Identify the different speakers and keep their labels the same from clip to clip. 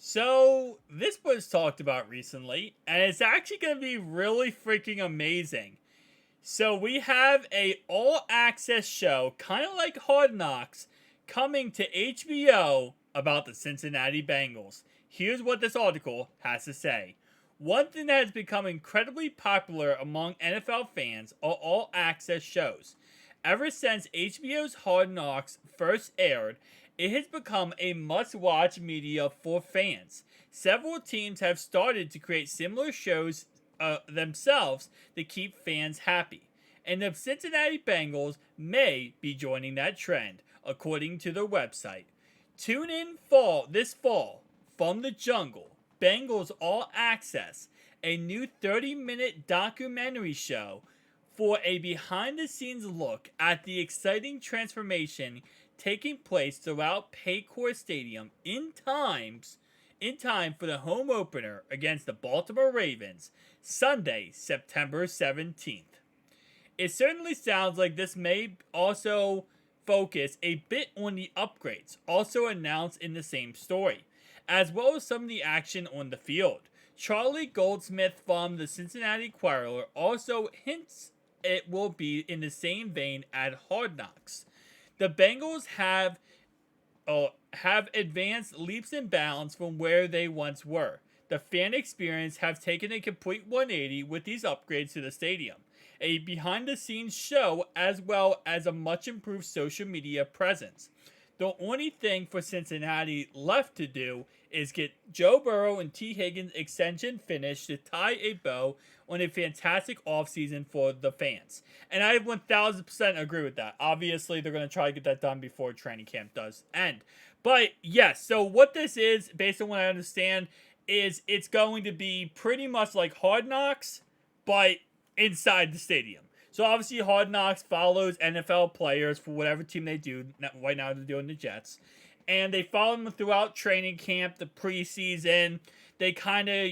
Speaker 1: So, this was talked about recently, and it's actually going to be really freaking amazing. So, we have a all-access show, kind of like Hard Knocks, coming to HBO about the Cincinnati Bengals. Here's what this article has to say. One thing that has become incredibly popular among NFL fans are all-access shows. Ever since HBO's Hard Knocks first aired, it has become a must-watch media for fans. Several teams have started to create similar shows themselves to keep fans happy, and the Cincinnati Bengals may be joining that trend, according to their website. Tune in this fall from the jungle, Bengals All Access, a new 30-minute documentary show for a behind-the-scenes look at the exciting transformation taking place throughout Paycor Stadium in time for the home opener against the Baltimore Ravens, Sunday, September 17th. It certainly sounds like this may also focus a bit on the upgrades, also announced in the same story, as well as some of the action on the field. Charlie Goldsmith from the Cincinnati Enquirer also hints it will be in the same vein as Hard Knocks. The Bengals have advanced leaps and bounds from where they once were. The fan experience have taken a complete 180 with these upgrades to the stadium, a behind-the-scenes show, as well as a much improved social media presence. The only thing for Cincinnati left to do is get Joe Burrow and T. Higgins extension finished to tie a bow on a fantastic offseason for the fans. And I 1000% agree with that. Obviously, they're going to try to get that done before training camp does end. But yes, so what this is, based on what I understand, is it's going to be pretty much like Hard Knocks, but inside the stadium. So obviously, Hard Knocks follows NFL players for whatever team they do. Right now, they're doing the Jets, and they follow them throughout training camp, the preseason. They kind of,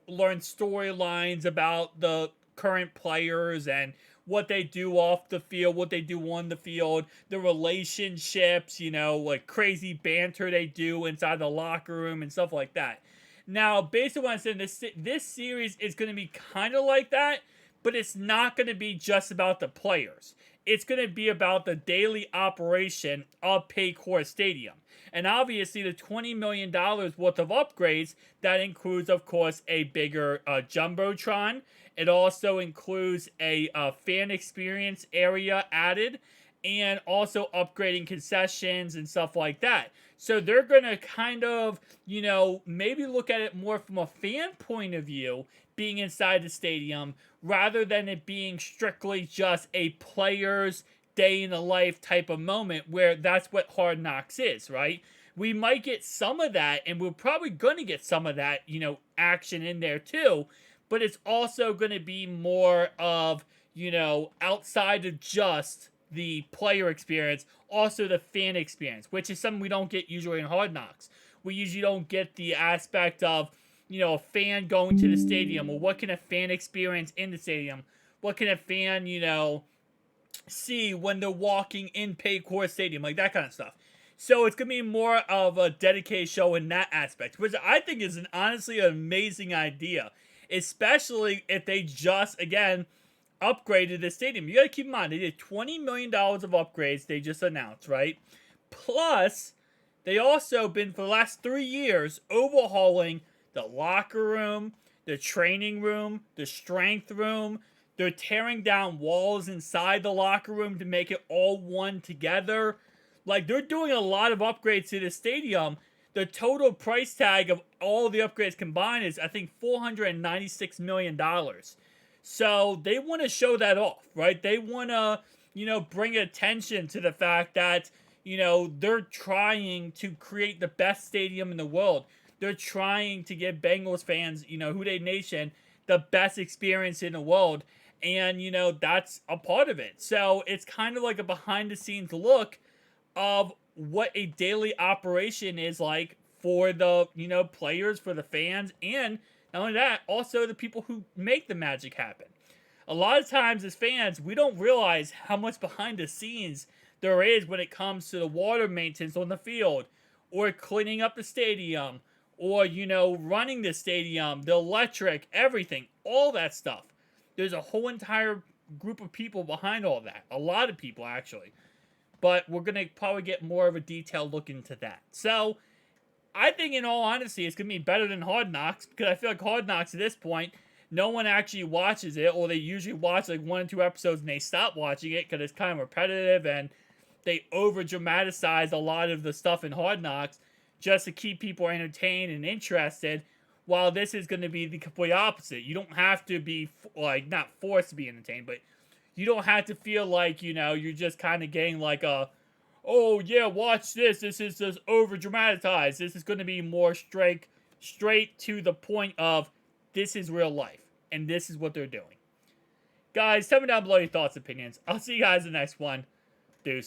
Speaker 1: learn storylines about the current players and what they do off the field, what they do on the field, the relationships, like crazy banter they do inside the locker room and stuff like that. Now, based on what I said, this series is going to be kind of like that, but it's not going to be just about the players. It's going to be about the daily operation of Paycor Stadium. And obviously, the $20 million worth of upgrades, that includes, of course, a bigger Jumbotron. It also includes a fan experience area added, and also upgrading concessions and stuff like that. So they're going to kind of, maybe look at it more from a fan point of view, being inside the stadium, rather than it being strictly just a player's day in the life type of moment, where that's what Hard Knocks is, right? We might get some of that, and we're probably going to get some of that, action in there too, but it's also going to be more of, outside of just the player experience, also the fan experience, which is something we don't get usually in Hard Knocks. We usually don't get the aspect of, a fan going to the stadium, or what can a fan experience in the stadium? What can a fan, see when they're walking in Paycor Stadium, like that kind of stuff. So it's going to be more of a dedicated show in that aspect, which I think is honestly an amazing idea, especially if they just, again, upgraded the stadium. You got to keep in mind, they did $20 million of upgrades they just announced, right? Plus, they also been, for the last 3 years, overhauling the locker room, the training room, the strength room. They're tearing down walls inside the locker room to make it all one together. Like, they're doing a lot of upgrades to the stadium. The total price tag of all the upgrades combined is, I think, $496 million. So they want to show that off, right? They want to, bring attention to the fact that, they're trying to create the best stadium in the world. They're trying to give Bengals fans, Who Dey Nation, the best experience in the world. And, that's a part of it. So it's kind of like a behind the scenes look of what a daily operation is like for the, players, for the fans, and not only that, also the people who make the magic happen. A lot of times as fans, we don't realize how much behind the scenes there is when it comes to the water maintenance on the field, or cleaning up the stadium, or, running the stadium, the electric, everything, all that stuff. There's a whole entire group of people behind all that. A lot of people, actually. But we're going to probably get more of a detailed look into that. So, I think, in all honesty, it's going to be better than Hard Knocks, because I feel like Hard Knocks at this point, no one actually watches it, or they usually watch like 1 or 2 episodes and they stop watching it because it's kind of repetitive and they over dramatize a lot of the stuff in Hard Knocks just to keep people entertained and interested. While this is going to be the complete opposite. You don't have to be, like, not forced to be entertained, but you don't have to feel like, you're just kind of getting like a, oh yeah, watch this. This is just over dramatized. This is going to be more straight to the point of, this is real life, and this is what they're doing. Guys, tell me down below your thoughts and opinions. I'll see you guys in the next one. Deuces.